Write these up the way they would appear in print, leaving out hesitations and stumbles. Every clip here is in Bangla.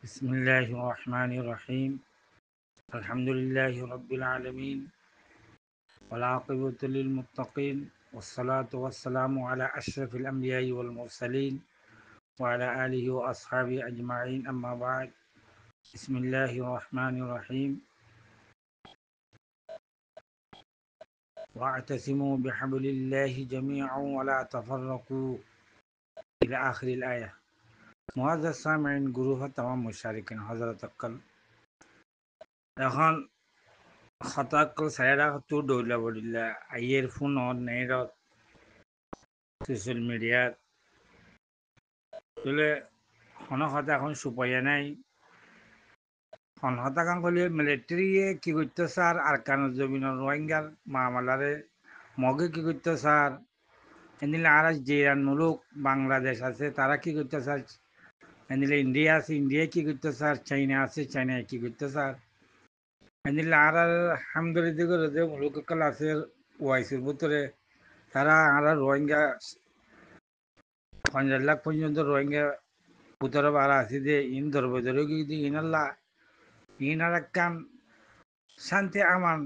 بسم الله الرحمن الرحيم الحمد لله رب العالمين والعاقبة للمتقين والصلاة والسلام على أشرف الأنبياء والمرسلين وعلى آله وأصحابه أجمعين أما بعد بسم الله الرحمن الرحيم واعتصموا بحبل الله جميعا ولا تفرقوا إلى آخر الآية معزز السامعين جروه تمام مشاركين حضرت أقل এখন খতাকল সাইরা তো দৌলা বলিলা আইয়ের ফোনত নেটত সোশ্যাল মিডিয়াত তুলে হন কথা এখন সুপাইয়া নাই হন হতাকাং কলিয়ে মিলিটারিয়ে কি করতে স্যার আর কান জমিনের রোহিঙ্গার মামলারে মগে কি করতে স্যার এদিলে আর জিরান মুলুক বাংলাদেশ আছে তারা কি করতে স্যার এদিলে ইন্ডিয়া আছে ইন্ডিয়া কি করতে স্যার চাইনা আছে চাইনা কি করতে স্যার এদিলে আর হামদলিদি করে যে মুলুক কাল আছে ওয়াইসির ভিতরে তারা আর রোহিঙ্গা 50 লাখ পর্যন্ত রোহিঙ্গা পুতর বারা আছে যে ইন ধরবে ধরে কিন্তু ইনার কান শান্তি আমান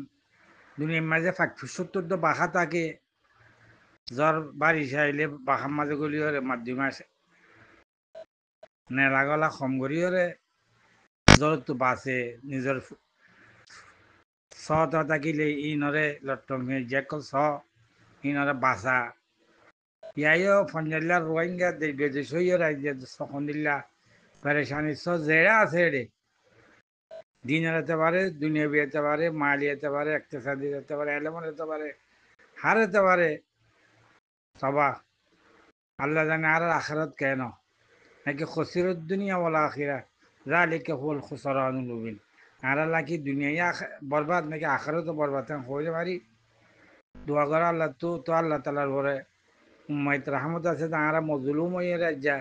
দুনিয়ার মাঝে 70 বাহা থাকে জ্বর বাড়ি চাইলে বাহার মাঝে গলি হরে মাধ্যমে আসে নেলা গলা কম করি হরে জ্বর তো বাঁচে নিজের সত থাকিলে ইনরে লট্টম যে কল স ইনরে বাসা ইয়াইও 50 লাখ রোহিঙ্গা দেশ হইয় রাজ্যে সখন দিল্লা পেরেশানি স জেরা আছে রে দিনের হতে পারে দুনিয়াবি হতে পারে মালি হতে পারে একতেসাদি হতে পারে এলেমন হতে পারে হার হতে পারে সবা আল্লাহ জানে আর আখেরাত কেন নাকি খসিরত দুনিয়া বলা আখিরা জালিকা হুল খুসরানুল মুবিন আর আল্লাহ কি দুনিয়া বরবাদ নাকি আখেরাতও বরবাদ হয়ে পারি দোয়া করে আল্লাহ তো আল্লাহ তালার পরে উম্মাইত রাহমত আছে তাহারা মজলুম হয়ে রাজ্যা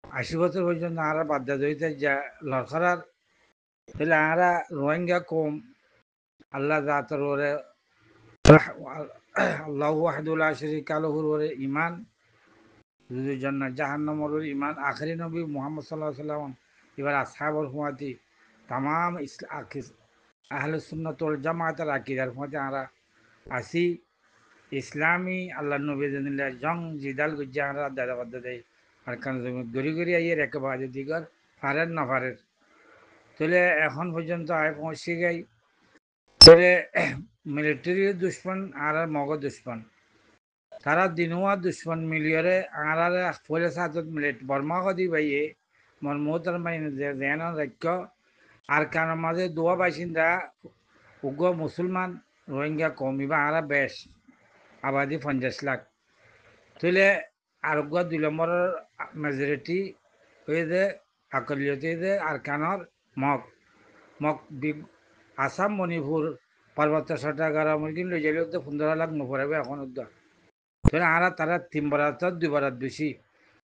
80 বছর পর্যন্ত আরা বাধ্যা হইতে যা লড়খরার তাহলে আরা রোহিঙ্গা কম আল্লাহ জাতর ওরে আল্লাহ ওয়াহদুল শরীকা লাহুর ওরে ইমান যদি জান্নাত জাহান্নামের ওরে ইমান আখরি নবী মুহাম্মদ সাল্লাল্লাহু আলাইহি সাল্লাম এবার আসহাবুল হুমাতি তামাম আহলুস সুন্নাত ওয়াল জামাতের আকীদার মধ্যে আরা আসি ইসলামী আল্লাহ নবী জানিলে জং জিদাল গুজ্জা আরা দাদা বাদ দেয় আর কান গড়ি গড়ি আইয়ের একেবারে দিগর ফারের না ফারের তাহলে এখন পর্যন্ত আয় পৌঁছে গাই তাহলে মিলিটারি দুশ্মন আর মগ দুশ্মন তারা দিনুয়া দুশ্মন মিলিয়রে আর পরে সাথে বর্মা কদি বাইয়ে মর মোহতার মাইন যেন রাজ্য আর কারণ মাঝে দোয়া বাসিন্দা উগ্র মুসলমান রোহিঙ্গা কমিবা আর বেশ আবাদি 50 লাখ তাহলে আরোগ্য 2 নম্বরের মেজরিটি হয়ে যে আকলিয়তে যে আর কানর মগ মগ আসাম মণিপুর পার্বত্য চট্টগ্রাম মুরগিন লই যাইলে তো 15 লাখ নপরাবে এখন উদ্যোগ তাহলে আর তারা 3 বরাত 2 বরাত বেশি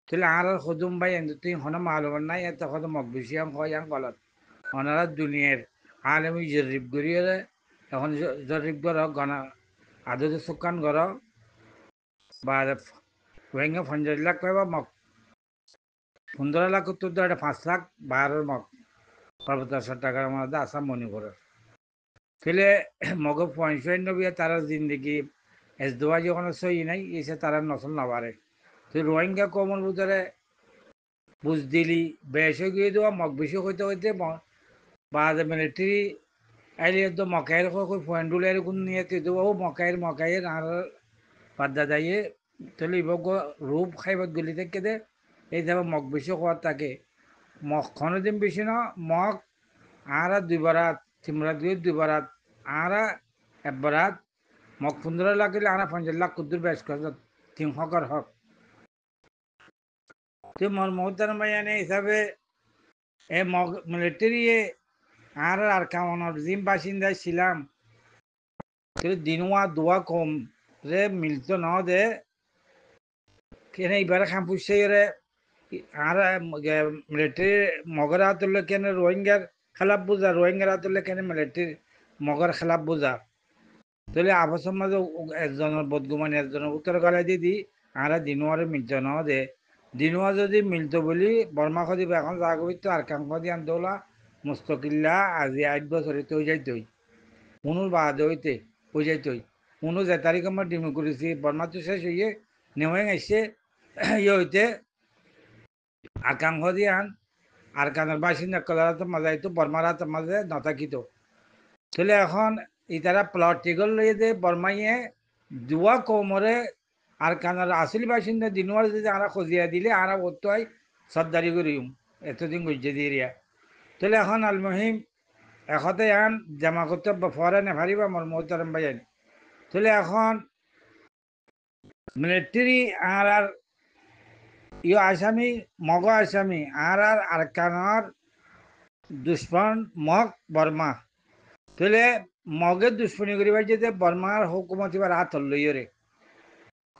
তাহলে আর সদুম ভাই তুই হন মালুম নাই এত কত মগ বেশি আম হয় আম গলত ওনারা দুনিয়ার আলমি জরিপ করিয়ে এখন জরিপ কর গণা আদৌ সুকান কর বা রোহিঙ্গা 50 লাখ পাইবা মগ 15 লাখ উত্তর এটা 5 লাখ 12 মগ পার্বত্য চট্টগ্রাম মধ্যে আসাম মণিপুরের তাহলে মগ 95 তারা জিন্দগি এস দোয়া যখন সই নাই এসে তারা নসল না পারে তো রোহিঙ্গা কমন ভিতরে বুঝ দিলি বেশ গিয়ে দেওয়া মগ বেশি হইতে হইতে বা মিলিটারি আইলে তো মকাইয়ের পয়েন্টুল এরকম নিয়ে দেবো ও মকাইয়ের আর বাদ্দা যাইয়ে তাহলে ইবক রূপ খাইবার গলি থেকে দে এই যাবে মগ বেশি হওয়ার থাকে মগ দিন বেশি না মগ আর 2 বরাত 3 বরাত 2 বরাত আর 1 বরাত মগ 15 লাগিলে আর 50 লাখ কুদ্দুর বেশ কথা 3 হকর হক তুই মোর মহতার মাইয়ানে হিসাবে এ মগ মিলিটারি আর কামানোর জিম বাসিন্দায় ছিলাম কিন্তু দিনুয়া দোয়া কম রে মিলত ন দে কেন এবারে খাম পুষছে রে আর মিলিটারি মগর হাতুল্লে কেন রোহিঙ্গার খেলাপ বোঝা রোহিঙ্গার হাতুল্লে কেন মিলিটারি মগর খেলাপ বোঝা তাহলে আবাসের মাঝে একজনের বদগুমানি একজনের উত্তর গলায় দিয়ে দি আর দিনুয়ারে মিলত ন দে দিনুয়া যদি মিলতো বলি বর্মা খদি এখন জাগবিত আর কাঙ্কদি আন্দোলা মুস্তকিল্লা আজি 8 বছরে তো যাইতই উনুর বাদ হইতে হয়ে যাইতই উনু যে তারিখ আমার ডিমু করেছি বর্মা তো শেষ হইয়ে নেওয়ে গেছে ইয়ে হইতে আর কাঙ্কদি আন আর কানের বাসিন্দা কলার মাঝে আইতো বর্মার হাতের মাঝে নথাকিত তাহলে এখন ইতারা প্লটিগল লইয়ে যে বর্মাইয়ে দুয়া কোমরে আর কানার আসল বাসিন্দা দিনওয়ার যদি আরা খোঁজিয়া দিলে আরা অত্যই সর্দারি করিম এতদিন গুজে দিয়ে রিয়া তাহলে এখন আলমহিম এখতে আন জামা করতে ফরে নেফারিবা মোর মোহতারাম ভাইয়ান তাহলে এখন মিলিটারি আর ইয়ে আসামি মগ আসামি আর আরকানর দুশ্মন মগ বর্মা তাহলে মগের দুশ্মনী করিবার যেতে বর্মার হুকুমত এবার হাত লইরে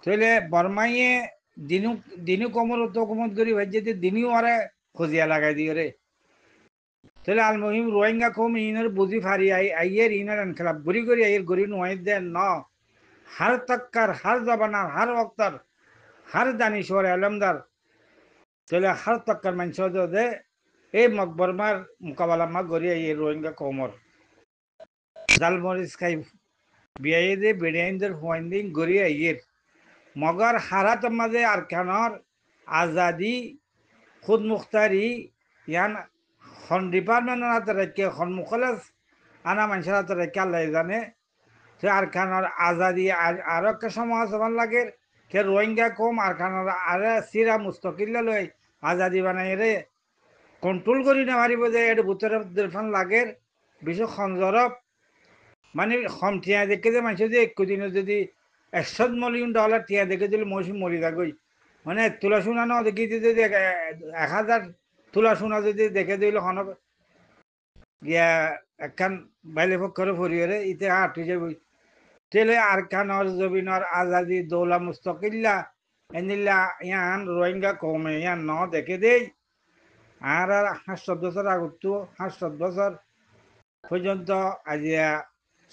তাহলে বর্মাইয়ে দিনু দিনু কমর তো হুকুমত করি যেতে দিনই ওরে খুঁজিয়া লাগাই দিয়ে রে তাহলে আল মহিম রোহিঙ্গা কম ইনের বুঝি ফারি আইয়ের ইনের খেলাপ বুড়ি করি আইয়ের গরি নোয়াই দেন ন হার তক্কার হার জবানার হার অক্তর হার দানিশ্বর আলমদার তাহলে হার তক্কার মানুষ দে এই মকবরমার মোকাবেলা মা গড়ি এই রোহিঙ্গা কমর জালমরিচ খাই বিয়াই দে বেড়াইনদের হুয়াইন্দিন গড়ি আইয়ের মগর হারাত মাঝে আরকানর আজাদি খুদ মুখতারি ইয়ান খন ডিপার্টমেন্টের হাতে রেখে খন মুখলেস আনা মানুষের হাতে রেখে আল্লাহ জানে সে আরকানর আজাদি আর একটা সমাজ সমান লাগে কে রোহিঙ্গা কম আরকানর আর সিরা মুস্তকিল্লা লই আজাদি বানাই রে কন্ট্রোল করি না পারিব যে এটা ভিতরে দেড়ফান লাগে বিশেষ খঞ্জরব মানে কম টিয়া দেখে যে মানুষ যে একদিনে যদি $100 মিলিয়ন টিয়া দেখে দিলে মৌসুম মরি থাকই মানে তোলা সোনা ন দেখি যদি 1000 তোলা সোনা যদি দেখে দিল হনক ইয়া একখান বাইলে পক্ষরে ফরিয়ে ইতে হাঁটু যাবই তেলে আর খানর জবিনর আজাদি দৌলা মুস্তকিল্লা এনিল্লা ইয়ান রোহিঙ্গা কমে ইয়ান ন দেখে দেই আর 7 বছর আগতো 7 বছর পর্যন্ত আজিয়া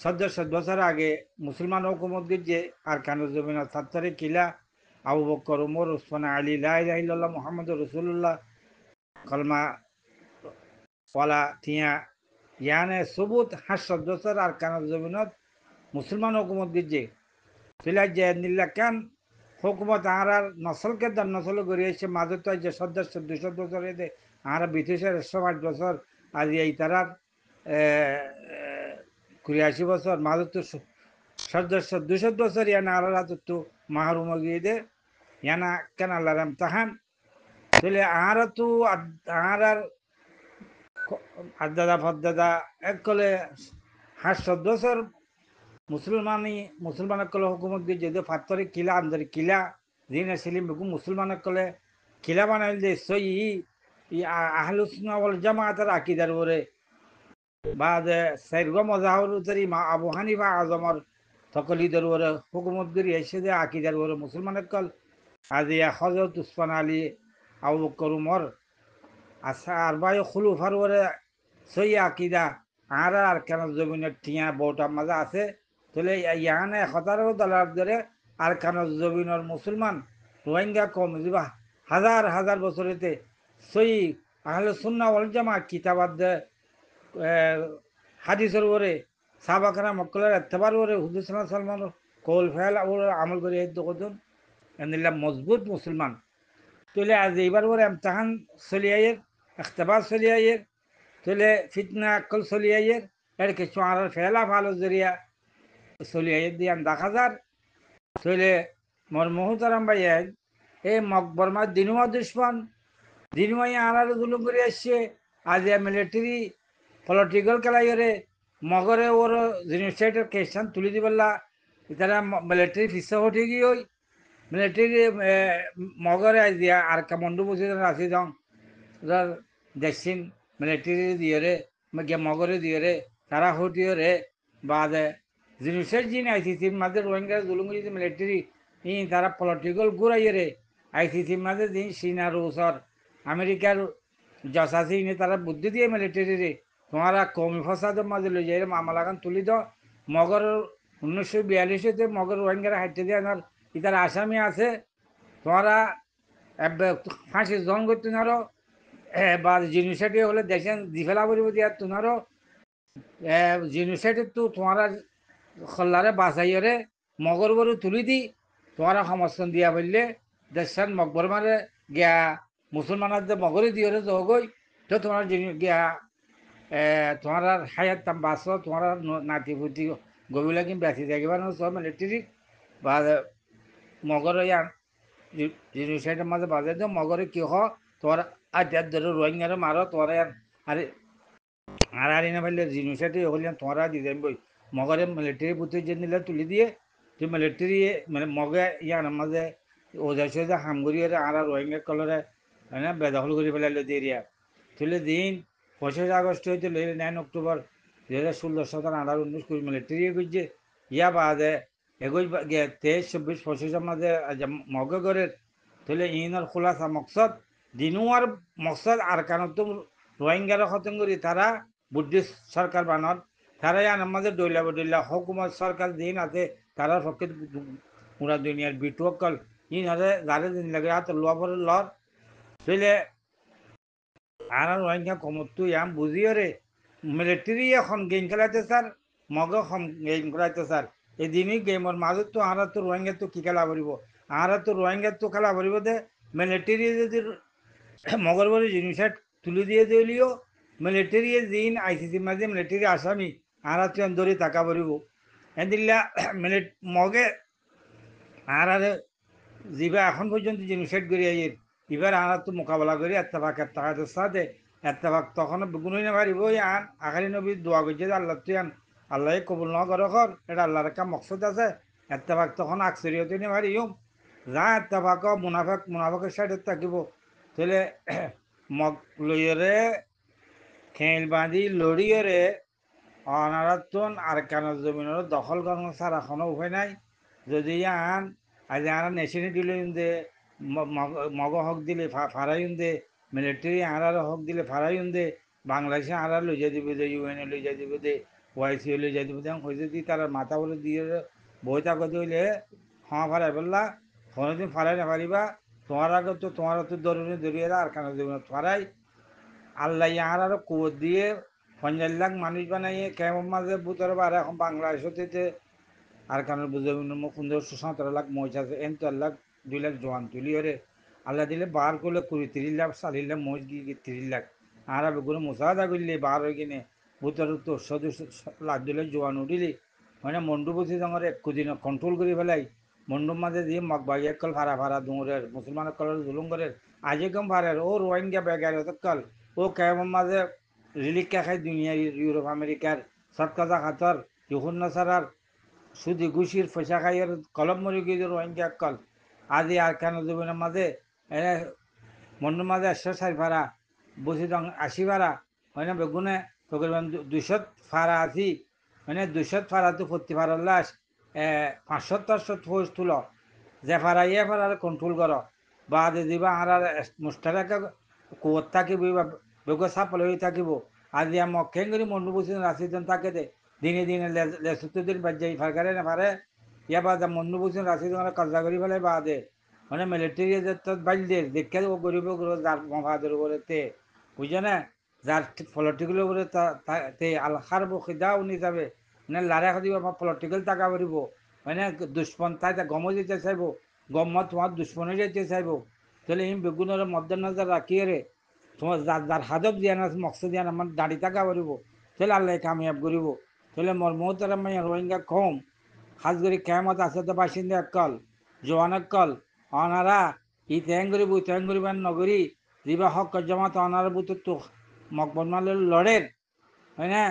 7 বছর আগে মুসলমান হুকুমত গিয়ে আর খানর জমিনের 7 কিলা আবু বকর উমর উসমান আলী লা ইলাহা ইল্লাল্লাহ মুহাম্মদুর রাসূলুল্লাহ কলমা ওয়ালা তিয়া ইয়ানে সবুত 7 বছর আর খানর জমিনত মুসলমান হুকুমত গিয়ে ফিলাজ যে নিল্লা কেন হুকুমত আর নসলকে দর নসল গড়িয়েছে মাঝে তো যে 200 বছর এতে আর ব্রিটিশের 108 বছর আজ এই তারার 83 বছর মাঝে তো 200 বছর ইয়ানা আল্লাহ তো মাহরুম গিয়ে দে ইয়ানা কেন আল্লাহ রাম তাহান তাহলে আর তো আর আদাদা ফদাদা এক কলে 7 বছর মুসলমানের কলে হুকুমত দিয়ে যদি ফাত্তরে কিলা আন্দরে কিলা দিন আসিলিম বেগু মুসলমানের কলে কিলা বানাইল যে সই আহলুসনা ওয়াল জামাতের আকিদার ওরে বা যে সাইরগ মজাহর উতরি মা আবু হানিফা আজমর তকলিদের ওরে হুকুমত করি এসে যে আকিদার ওরে মুসলমানের কল আজি হজরত উসমান আলী আবু বকর উমর আচ্ছা আর ভাই খুলুফার ওরে সই আকিদা আর কেন জমিনের টিয়া বউটার মাঝে আছে তাহলে ইয়ানে 17 দলার ধরে আর কেন জমিনের মুসলমান রোহিঙ্গা কম যা হাজার হাজার বছরেতে সই আহলে সুন্না ওয়াল জামা কিতাবাদ হাদিসের ওরে সাহাবাকরা মক্কলের এত্তেবার ওরে হুজুর সালমান কৌল ফেল ওরে আমল করে দোকন এনিলা মজবুত মুসলমান তাহলে আজ এইবার ওরে এমতাহান চলিয়াইয়ের এখতেবার চলিয়াইয়ের তাহলে ফিতনা আকল চলিয়াইয়ের এর কিছু আর ফেলা ভালো জরিয়া চলিয়াইয়ের দিয়ে দেখা যার তাহলে মোর মহুতারাম ভাইয়া এই মকবরমার দিনুয়া দুশ্মন দিনুয়াই আর জুলুম করে আসছে আজ মিলিটারি পলিটিক্যাল খেলাইরে মগরে ওর জিনিসটাইটার কেসান তুলে দিবলা তারা মিলিটারি ফিসা উঠে গিয়ে ওই মিলিটারি মগরে আজ দিয়া আর কামন্ডু বসে রাখি যাও দেখছেন মিলিটারি দিয়ে রে মগরে দিয়ে রে তারা হটিও রে বাদে জিনিসের জিন আইসিসির মাঝে রোহিঙ্গা জুলুম করেছে মিলিটারি তারা পলিটিক্যাল ঘুরাইয়ে রে আইসিসির মাঝে দিন চীনা রুসর আমেরিকার যশাসি নে তারা বুদ্ধি দিয়ে মিলিটারি রে তোমারা কমি ফসাদের মাঝে লই যাই মামলাখান তুলি দাও মগর 1942-তে মগর রোহিঙ্গারা হাইটে দিয়ে আনার ইতার আসামি আছে তোমরা ফাঁসি জন করতে নারো বা জিনিসটি হলে দেখেন দিফেলা করিব দিয়া তোমারও জিনিসটি তো তোমার খল্লারে বাঁচাইরে মগর গরু তুলি দি তোমার সমর্থন দিয়া বললে দেশান মকবর মারে গিয়া মুসলমানের যে মগরে দিয়ে যোগই তো তোমার জিনিস গিয়া তোমার হায়াত তাম বাঁচ তোমার নাতি পুতি গবিলা কিন্তু বেঁচে থাকিবার সব মিলিটারি বা মগর ইয়ান জিনিসটার মাঝে বাজে তো মগরে কি হ তোমার আধ্যাত্ম ধরে রোহিঙ্গারে মারো তোমার আরে আর আর না পারলে জিনিসটি হলে তোমরা দিতেন বই মগরে মিলিটারি পুঁতে যে নিলে তুলি দিয়ে তুই মিলিটারি মানে মগে ইয়ার মাঝে ওজা সোজা হামগুড়ি আর রোহিঙ্গা কলরে হ্যাঁ বেদখল করে ফেলাইলো এরিয়া তুলে দিন 25 আগস্ট হইতে 9 অক্টোবর 2016 আর 19 মিলিটারি করছে ইয়া বাদে 21 22 23 24 25 মাঝে মগে করে তুলে ইনার খোলাসা মকসদ দিনুয়ার মকসদ আর কেন তো রোহিঙ্গারা খতম করি তারা বুদ্ধিস্ট সরকার বানত তারাই আমাদের দৈলা বদৈলা হুকুমত সরকার দিন আছে তারা পক্ষে পুরা দুনিয়ার বিটুকল ইন হাতে গাড়ি দিন লাগে হাত লোয়া পরে লর বুঝলে আর রোহিঙ্গা কমতো ইয়াম বুঝিও রে মিলিটারি এখন গেম খেলাইতে স্যার মগ গেম খেলাইতে স্যার এদিনই গেমর মাজত তো আর তো রোহিঙ্গা তো কি খেলা করিব আর তো রোহিঙ্গা তো খেলা করিব দে মিলিটারি যদি মগরবাড়ি জিনিসটা তুলে দিয়ে দিলিও মিলিটারি দিন আইসিসির মাঝে মিলিটারি আসামি আর ধরে টাকা পড়ব এদিল্লা মগে আর আর যেবা এখন পর্যন্ত জিনিসেট করে আইয়ের এবার আর তো মোকাবেলা করি টাকাদের সাথে এত্তাবাক তখন বেগুনই না পারিব আন আখারি নবী দোয়া করছে যে আল্লাহ তুই আন আল্লাহ কবুল ন করো কর এটা আল্লাহর একটা মকসদ আছে এত্তাবাক তখন আকসরিয়তে নে পারিম যা এত্তাবাক মুনাফাকের সাইডে থাকিব তাহলে মগ লইরে খেল বাঁধি লড়িয়ে অনারাতন আর কেন জমিনের দখল করানো ছাড়া কোনো উপায় নাই যদি আন আজ আর নেশনে দিলে দে মগ হক দিলে ফারাই দে মিলিটারি আর হক দিলে ফারাই দে বাংলাদেশে আর লই যাই দিব দে ইউএনএ লই যাই দিব দে ওয়াইসি লই যাই দিব দে হয়েছে দি তার মাথা বলে দিয়ে বই থাকতে হইলে হ্যাঁ ফারাই বললা কোনোদিন ফারাই না পারিবা তোমার আগে তো তোমার তো দরুনে দরিয়ে আর কেন জমিন ফারাই আল্লাহ ইয়ার আরো কুয়োর দিয়ে 50 লাখ মানুষ বানাইয়ে কেমন মাঝে বুতর বারে এখন বাংলাদেশ হতে আর কারণ বুঝে মুখ 15-17 লাখ মহিষ আছে 1 লাখ 2 লাখ জোয়ান তুলিওরে আল্লাহ দিলে বার করলে 20-30 লাখ 40 লাখ মহিষ গিয়ে 30 লাখ আর বেগুলো মোসাদা করলে বার হয়ে কিনে বুতর তো 100-200 লাখ 2 লাখ জোয়ান উঠিলি মানে মন্ডু বসে তোমার 1 দিন কন্ট্রোল করে ফেলাই মন্ডুর মাঝে দিয়ে মগবাই একল ভাড়া ভাড়া দৌড়ের মুসলমানের কলের জুলুম করে আজে কম ভাড়ার ও রোহিঙ্গা বেগার কল ও কেমন মাঝে রিলিকা খাই দুনিয়া ইউরোপ আমেরিকার সব কাজা খাতর ইহুন নাসারার শুধু ঘুষির পয়সা খাইয়ের কলম মরে গিয়ে রোহিঙ্গা কল আজি আর কেন দেবেন মাঝে মন্ডুর মাঝে 160 ভাড়া বসে দং 80 ভাড়া হয় না বেগুনে তকরিবান 200 ভাড়া আছি মানে 200 ভাড়া তো প্রতি ভাড়ার লাশ 500-400 ফৌজ তুল যে ভাড়া ইয়ে ভাড়া কন্ট্রোল করো বা দিবা আর মুস্তারাকে কুয়ত থাকিব বা বেগো চাপল হয়ে থাকিব আজি মক খেং করে মন্ডু বসে রাশিজন থাকে দে দিনে দিনে লেসুতো দিন বাজ্যাই ফারকারে না পারে ইয়া বাদ মন্ডু বসে রাশিজন কবজা করি ফেলে বাদে মানে মিলিটারি বাইলে দেখে ও গরিব যার মফাদের উপরে তে বুঝছো না যার পলিটিক্যাল উপরে তে আল খারব খিদাও নি যাবে মানে লারে খাদিব আমার পলিটিক্যাল টাকা পারিব মানে দুষ্পন্থায় গম যেতে চাইব গমত তোমার দুশ্মনে যেতে চাইব তাহলে এই বেগুনের মধ্যে নজর রাখিয়ে রে তোমার যার যার হাজব দিয়া না মকসদ দিয়া আমার দাড়ি টাকা পারিব তাহলে আল্লাহ কামিয়াব করিব তাহলে মোর মহতারা মাইয়া রোহিঙ্গা কম খাস করে কেমত আছে তো বাসিন্দা কল জোয়ান কল অনারা ই ত্যাং করিব ত্যাং করিবার নগরী যিবা হক জমাত অনারা বুতো তো মকবন মালে লড়ের হয় না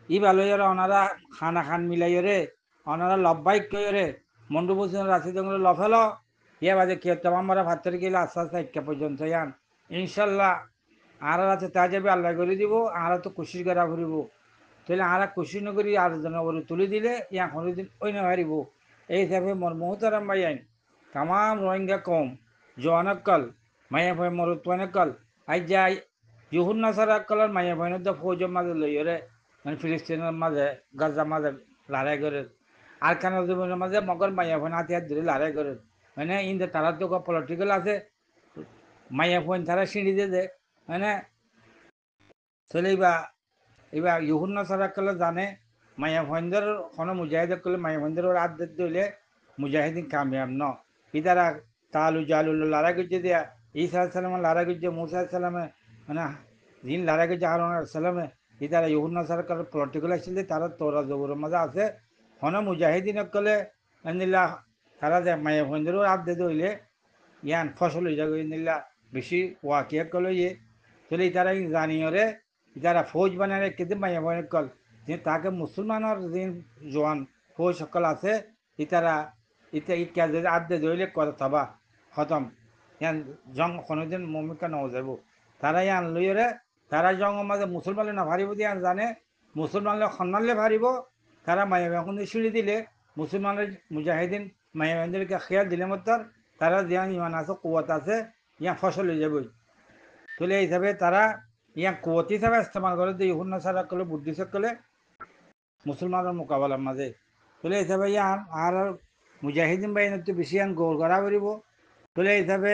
ই ভালোই অনারা খানা খান মিলাইরে অনারা লব্বাইক কইরে মন্ডু বসুন রাশি জঙ্গলে লফেল ইয়া বাজে কে তোমার মারা ভাতের গেলে আস্তে আস্তে একটা পর্যন্ত ইয়ান ইনশাল্লাহ আর আছে তা যাবে আল্লাহ করে দিব আর তো খুশি করা ঘুরিব তাহলে আর খুশি নকরি আর জন তুলে দিলে ইয়া কোনোদিন ওই না হারিব এই হিসাবে মোর মহতারাম ভাই আইন তাম রোহিঙ্গা কম জোয়ানকল মায়া ভয় মরুত্বানকল আই যাই ইহুন নাসার কলার মায়া ভয়নত ফৌজের মাঝে লইরে মানে ফিলিস্তিনের মাঝে গাজার মাঝে লড়াই করে আর কেন জীবনের মাঝে মগর মায়া ভয় হাতে হাত ধরে লড়াই করে মানে ইন্দে তারা তো পলিটিক্যাল আছে মাইয়া ফোন তারা সিঁড়ি দিয়ে দে মানে চলে এবার ইহুন্না সারা কলে জানে মাইয়া ফোনদের কোনো মুজাহিদ করলে মাইয়া ফোনদের ওর আদ দিলে মুজাহিদিন কামিয়াব ন ইতারা তালু জালু লারা গুজে দিয়া ঈসা সালাম লারা গুজে মুসা সালামে মানে দিন লারা গুজে হারুন সালামে ইতারা ইহুন্না সারা কলে পলিটিক্যাল আসলে তারা তোরা জবুর মাঝে আছে হন মুজাহিদিন কলে নিলা তারা যে মাইয়া ফোনদের আদ দইলে ইয়ান ফসল হয়ে যাবে নিলা বেশি ওয়াকিয়া কলে ইয়ে চলে তারা জানিয়রে যারা ফৌজ বানালে কেদে মাইয়া বনে কল যে তাকে মুসলমানের যে জোয়ান ফৌজ সকল আছে ইতারা ইতা ইকা যদি আদে ধরলে করে থাবা খতম ইয়ান জং কোনোদিন মমিকা নও যাব তারা ইয়ান লইরে তারা জং মাঝে মুসলমানে না ভারিব দিয়ে জানে মুসলমানলে সন্মানলে ভারিব তারা মাইয়া এখন সিঁড়ি দিলে মুসলমানের মুজাহিদিন মাইয়া বান্ধবীকে খেয়াল দিলে মতো তারা যেন ইমান আছে কুয়াত আছে ইয়া ফসল হয়ে যাবে তাহলে এই হিসাবে তারা ইয়া কুয়ত হিসাবে ইস্তেমাল করে যে ইহুন্না সারা করলে বুদ্ধি করলে মুসলমানের মোকাবেলার মাঝে তাহলে এই হিসাবে ইয়ান আর মুজাহিদিন বাহিনীতে বেশি ইয়ান গৌর করা করিব তাহলে এই হিসাবে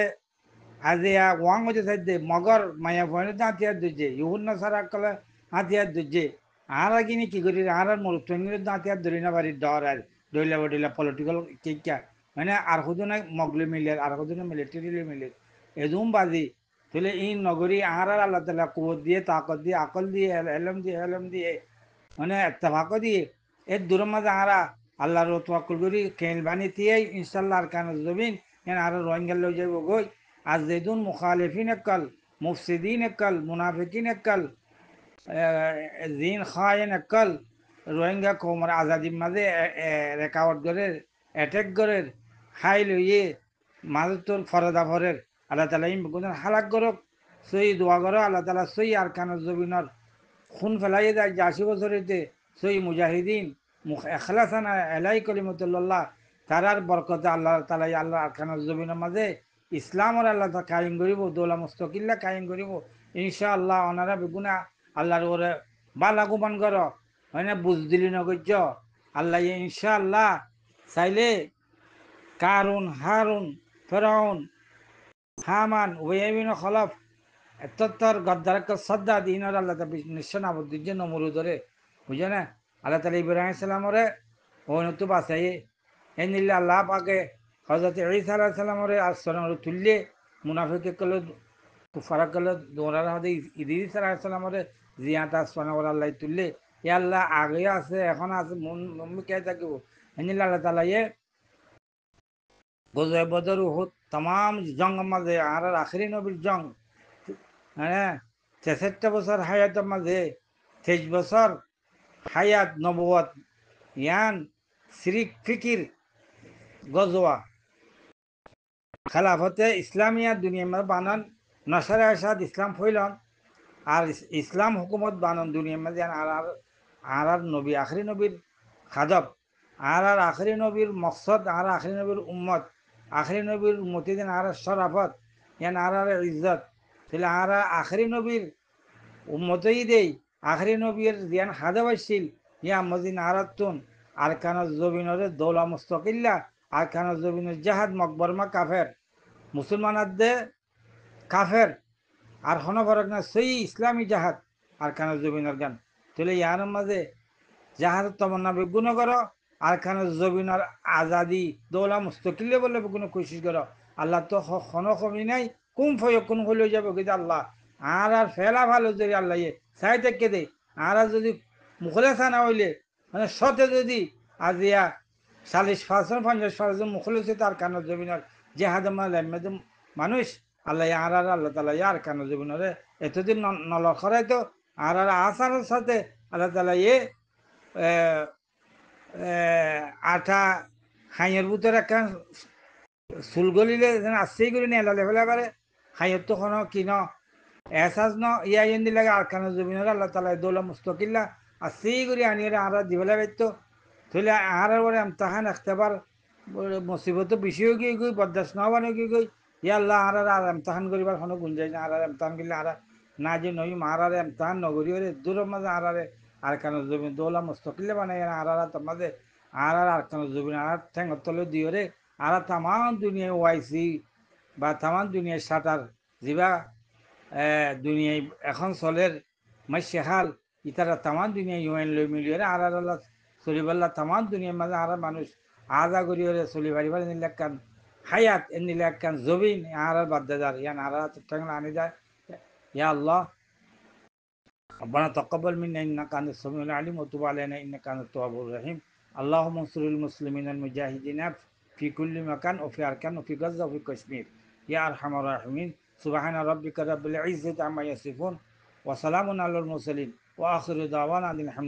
আজ ইয়া ওয়াং হচ্ছে সাইডে মগর মায়া ভয়নে হাতিয়ার দিচ্ছে ইহুন্না সারা করলে হাতিয়ার দিচ্ছে আর কিনি কি করি আর মরুত্তঙ্গের হাতিয়ার ধরি না পারি ডর আর ডইলা বডিলা পলিটিক্যাল কিকা মানে আর হুদনে মগলে মিলে আর হুদনে মিলিটারি মিলে এদুম বাজি তাহলে এই নগরী আর আল্লাহ তালা কুয়ত দিয়ে তাকত দিয়ে আকল দিয়ে এলম দিয়ে মানে এত্তেফাক দিয়ে এর দূরের মাঝে আরা আল্লাহর তোয়াক্কুল করি খেল বানি দিয়ে ইনশাল্লাহ আর কান জমিন এন আর রোহিঙ্গা লই যাইব গই আর যেদুন মুখালিফিন একাল মুফসিদিন একাল মুনাফিকিন একাল জিন খায়েন একাল রোহিঙ্গা কৌমর আজাদির মাঝে রেকাওয়াট গরের অ্যাটেক গরের হাই লইয়ে মাঝে তোর ফরদা ভরের আল্লাহ তালা ইম হালাক গরক সই দোয়া করো আল্লাহ তালা সই আর কান জবিনর খুন ফেলাই যায় যে ৮০ বছরেতে সই মুজাহিদিন এখলাসানা এলাই কলিমতুল্লাহ তারার বরকতে আল্লাহ তালাই আল্লাহ আরখানের জমিনের মাঝে ইসলামর আল্লাহ তা কায়েম করিব দৌলা মুস্তকিল্লা কায়েম করিব ইনশা আল্লাহ ওনারা বেগুনা আল্লাহর ওরে বা লাগুবান কর হয় না বুঝ দিলি নগর্য আল্লাহ ইনশা আল্লাহ চাইলে কারুন হারুন ফেরাউন হামান ওয়াইবিন খলফ এতর গদ্দারকে শ্রদ্ধা দিনের আল্লাহ তা নিশ্চয় আবদ্দির জন্য মরুদরে বুঝে না আল্লাহ তালা ইব্রাহিম সালামরে ও নতু বাসাই এ নিলে আল্লাহ পাকে হজরত ঈসা আলাহ সালামরে আসলামরে তুললে মুনাফিকে কলে কুফারা কলে দৌড়ার হাতে ইদিস আলাহ সালামরে জিয়াতা আসলাম আল্লাহ তুললে এ আল্লাহ আগে আছে এখন আছে মম্মি কে থাকিব এ নিলে আল্লাহ তালা ইয়ে গজয় বদর উহুদ তাম জং মাঝে আর আখরি নবীর জং হ্যাঁ ৬৩ বছর হায়াতের মাঝে ২৩ বছর হায়াত নবুয়ত ইয়ান শিরিক ফিকির গজওয়া খেলাফতে ইসলামিয়া দুনিয়া মধ্যে বানান নসারে আসাদ ইসলাম ফইলন আর ইসলাম হুকুমত বানান দুনিয়ার মধ্যে আর নবী আখরি নবীর খাদব আর আখরি নবীর মকসদ আর আখরি নবীর উম্মত আখরি নবীর উম্মতি দিন আর শরাফত ইয়ান আর ইজ্জত তাহলে আর আখরি নবীর উম্মতই দেই আখরি নবীর জ্ঞান হাদা পাইছিল ইয়া মদিন আরাতুন আর কান জবিনরে দৌলা মুস্তকিল্লা আর কান জবিনের জাহাদ মকবরমা কাফের মুসলমানার দে কাফের আর হন ফরক না সেই ইসলামী জাহাদ আর কান জবিনের গান তাহলে ইয়ার মাঝে জাহাদ তমন্না বেগুন করো আর কান জবিনের আজাদি দৌলা মুস্তকিল্লে বলে বেগুন কোশিশ করো আল্লাহ তো হন কমি নাই কোন ফয় কোন হইলে যাবে কিন্তু আল্লাহ আর ফেলা ভালো যদি আল্লাহ চাই থেকে দে আর যদি মুখলেসা না হইলে মানে সতে যদি আজ ইয়া ৪০% ৫০% মুখলেছে তার কানের জমিনের জেহাদ মানুষ আল্লাহ আর আল্লাহ তালা আর কানের জমিনরে এতদিন নল খরাই তো আর আসারের সাথে আল্লাহ তালা আঠা হাইয়ের ভিতরে একটা চুল গলিলে আসছেই করি নিয়ে এলালে ফেলে পারে হাইয়ের তো কোনো কিন এহসাস ন ইয়া ইন্দি লাগে আর খানা জমিনের আল্লাহ তালা দৌলা মুস্তকিল্লা আর সেই করে আনিয়ে আর দিবেলা বাইতো তাহলে আর পরে তাহান একটাবার মুসিবত বেশি হয়ে গিয়ে গই বরদাস্ত না বানিয়ে গিয়ে গই ইয়া আল্লাহ আর এমতাহান করিবার কোনো গুঞ্জাইশ না আর এমতাহান করলে আর না যে নই আর এমতাহান নগরী হলে দূরের মাঝে আর খানা জমিন দৌলা মুস্তকিল্লা বানাই আর তোমাদের আর খানা জমিন আর ঠেঙ্গর তলে দিয়ে রে আর তামান দুনিয়ায় ওয়াইসি বা তামান দুনিয়ায় সাঁতার যিবা দুনিয়ায় এখন চলের মাই শেখাল ইতারা তামান দুনিয়া ইউএন লই মিলিয়ে আর আল্লাহ চলিবাল্লা তামান দুনিয়ার মাঝে আর মানুষ আজা করিয়ে চলি পারিবার নিলে একখান হায়াত এ নিলে একখান জবিন আর বাদ্দাদার ইয়ান আর আনি যায় ইয়া আল্লাহ ربنا تقبل منا انك انت السميع العليم وتب علينا انك انت التواب الرحيم اللهم انصر المسلمين المجاهدين في كل مكان وفي اركان وفي غزه وفي كشمير يا ارحم الراحمين سبحان ربك رب العزه عما يصفون وسلام على المرسلين واخر دعوانا الحمد